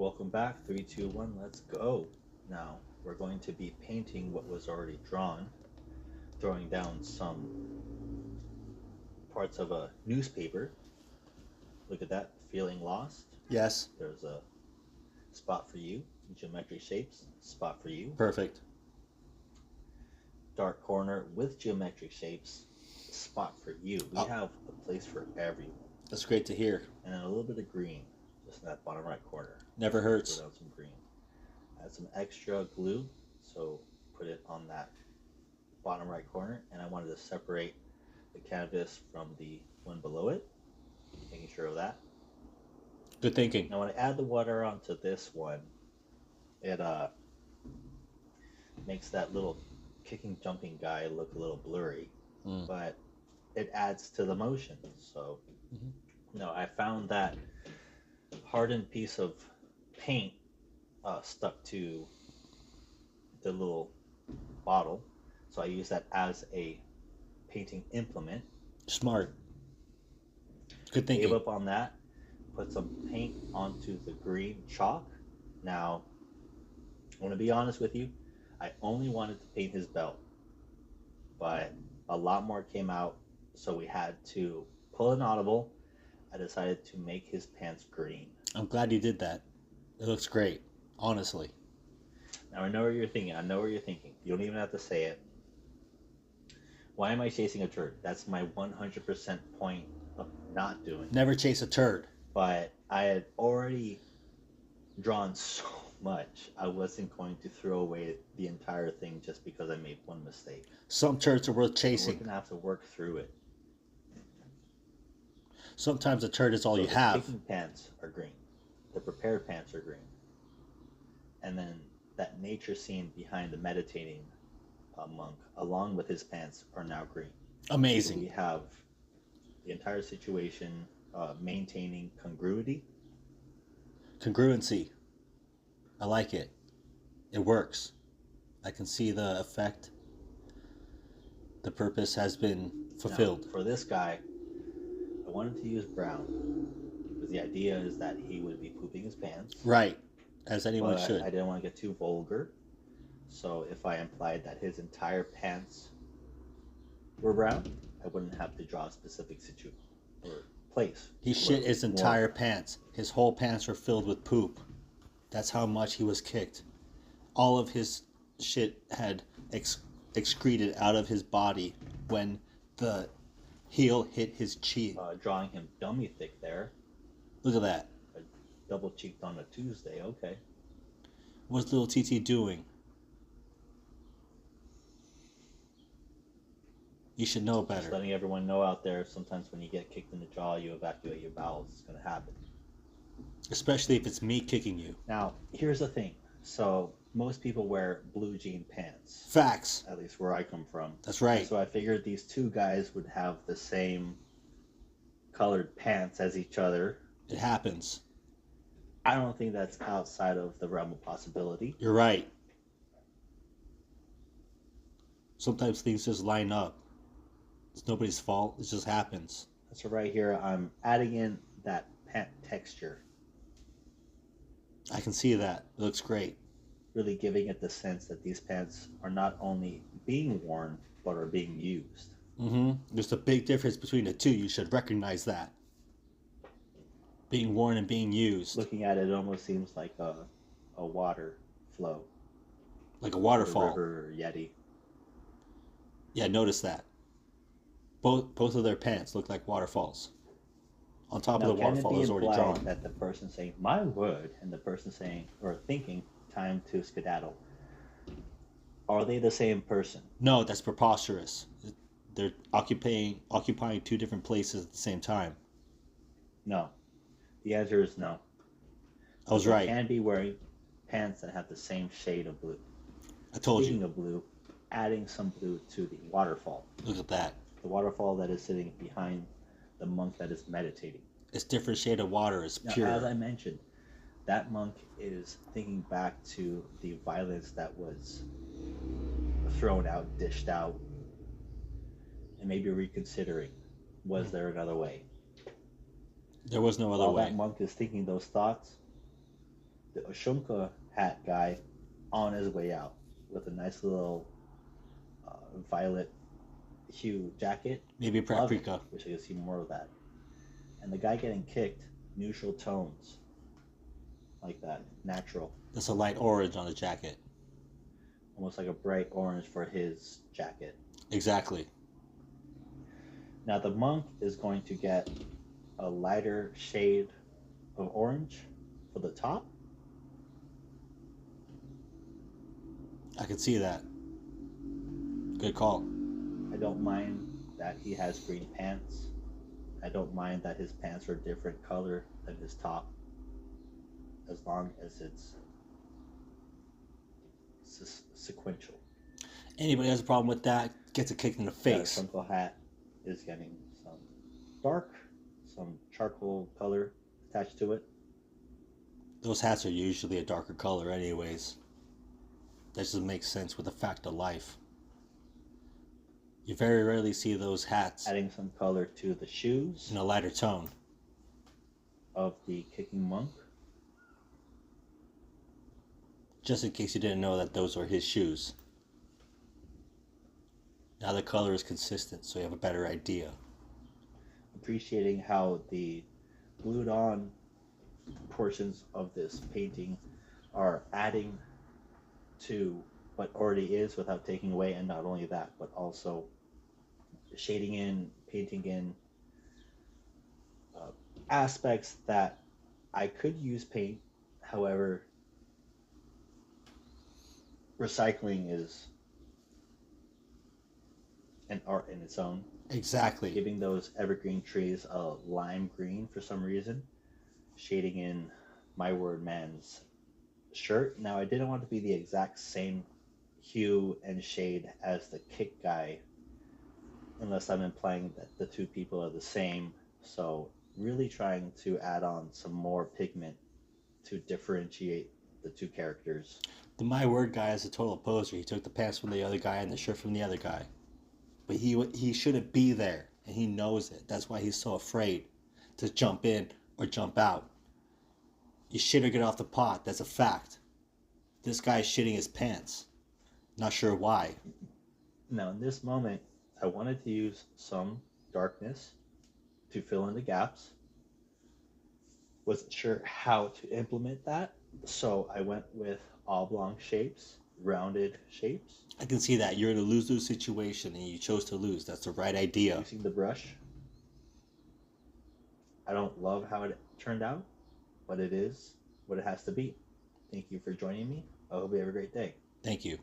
Welcome back. Three, two, one, let's go. Now, we're going to be painting what was already drawn, throwing down some parts of a newspaper. Look at that, feeling lost. Yes. There's a spot for you. Geometric shapes, spot for you. Perfect. Dark corner with geometric shapes, spot for you. We have a place for everyone. That's great to hear. And then a little bit of green, just in that bottom right corner. Never hurts. Put down some green. Add some extra glue, so put it on that bottom right corner. And I wanted to separate the canvas from the one below it, making sure of that. Good thinking. Now when I add the water onto this one, it makes that little kicking, jumping guy look a little blurry, but it adds to the motion. So, I found that hardened piece of paint stuck to the little bottle, so I use that as a painting implement. Smart. Good thinking. Gave up on that, put some paint onto the green chalk. Now, I want to be honest with you, I only wanted to paint his belt, but a lot more came out, so we had to pull an audible. I decided to make his pants green. I'm glad you did that. It looks great, honestly. Now I know what you're thinking. You don't even have to say it. Why am I chasing a turd? That's my 100% point of not doing it. Never chase a turd. But I had already drawn so much, I wasn't going to throw away the entire thing just because I made one mistake. Some turds are worth chasing. We're going to have to work through it. Sometimes a turd is all you the have. The kicking pants are green. The prepared pants are green. And then that nature scene behind the meditating monk, along with his pants, are now green. Amazing. So we have the entire situation maintaining congruity. Congruency. I like it. It works. I can see the effect. The purpose has been fulfilled. Now, for this guy, I wanted to use brown because the idea is that he would be pooping his pants. Right, as anyone should. I didn't want to get too vulgar, so if I implied that his entire pants were brown, I wouldn't have to draw a specific situation or place. He shit his entire pants. His whole pants were filled with poop. That's how much he was kicked. All of his shit had excreted out of his body when the heel hit his cheek. Drawing him dummy thick there. Look at that. Double cheeked on a Tuesday, okay. What's little TT doing? You should know better. Just letting everyone know out there, sometimes when you get kicked in the jaw, you evacuate your bowels. It's going to happen. Especially if it's me kicking you. Now, here's the thing. So, most people wear blue jean pants. Facts. At least where I come from. That's right. So I figured these two guys would have the same colored pants as each other. It happens. I don't think that's outside of the realm of possibility. You're right. Sometimes things just line up. It's nobody's fault. It just happens. So right here, I'm adding in that pant texture. I can see that. It looks great. Really giving it the sense that these pants are not only being worn, but are being used. There's a big difference between the two. You should recognize that. Being worn and being used. Looking at it, it almost seems like a water flow. Like a waterfall. A river or yeti. Yeah, notice that. Both of their pants look like waterfalls. On top of the waterfall is already drawn. That the person saying "my word" and the person saying or thinking "time to skedaddle," are they the same person? No, that's preposterous. They're occupying two different places at the same time. No, the answer is no. I was right. You can be wearing pants that have the same shade of blue. I told Speaking you. of blue, adding some blue to the waterfall. Look at that. The waterfall that is sitting behind the monk that is meditating. It's different shade of water. It's pure. Now, as I mentioned, that monk is thinking back to the violence that was thrown out, dished out, and maybe reconsidering, was there another way? There was no other While way. that monk is thinking those thoughts, the Oshunka hat guy on his way out with a nice little violet hue jacket. Maybe Love it. paprika. Wish I could see more of that. And the guy getting kicked, neutral tones, like that, natural, There's a light orange on the jacket. almost like a bright orange for his jacket. Exactly. Now the monk is going to get a lighter shade of orange for the top. I can see that. Good call. I don't mind that he has green pants. I don't mind that his pants are a different color than his top, as long as it's sequential. Anybody has a problem with that gets a kick in the face. The Shunko hat is getting some dark, some charcoal color attached to it. Those hats are usually a darker color anyways. That just makes sense with the fact of life. You very rarely see those hats Adding some color to the shoes in a lighter tone. of the kicking monk. Just in case you didn't know that those were his shoes. Now the color is consistent, so you have a better idea. Appreciating how the glued on portions of this painting are adding to what already is without taking away, and not only that, but also shading in, painting in aspects that I could use paint. However, recycling is an art in its own. Exactly. Giving those evergreen trees a lime green for some reason, shading in My Word Man's shirt. Now, I didn't want it to be the exact same hue and shade as the kick guy, unless I'm implying that the two people are the same. So really trying to add on some more pigment to differentiate the two characters. The My Word guy is a total poser. He took the pants from the other guy and the shirt from the other guy. But he shouldn't be there, and he knows it. That's why he's so afraid to jump in or jump out. You shit or get off the pot. That's a fact. This guy's shitting his pants. Not sure why. Now, in this moment, I wanted to use some darkness to fill in the gaps. Wasn't sure how to implement that, so I went with oblong shapes, rounded shapes. I can see that. You're in a lose-lose situation, and you chose to lose. That's the right idea. Using the brush. I don't love how it turned out, but it is what it has to be. Thank you for joining me. I hope you have a great day. Thank you.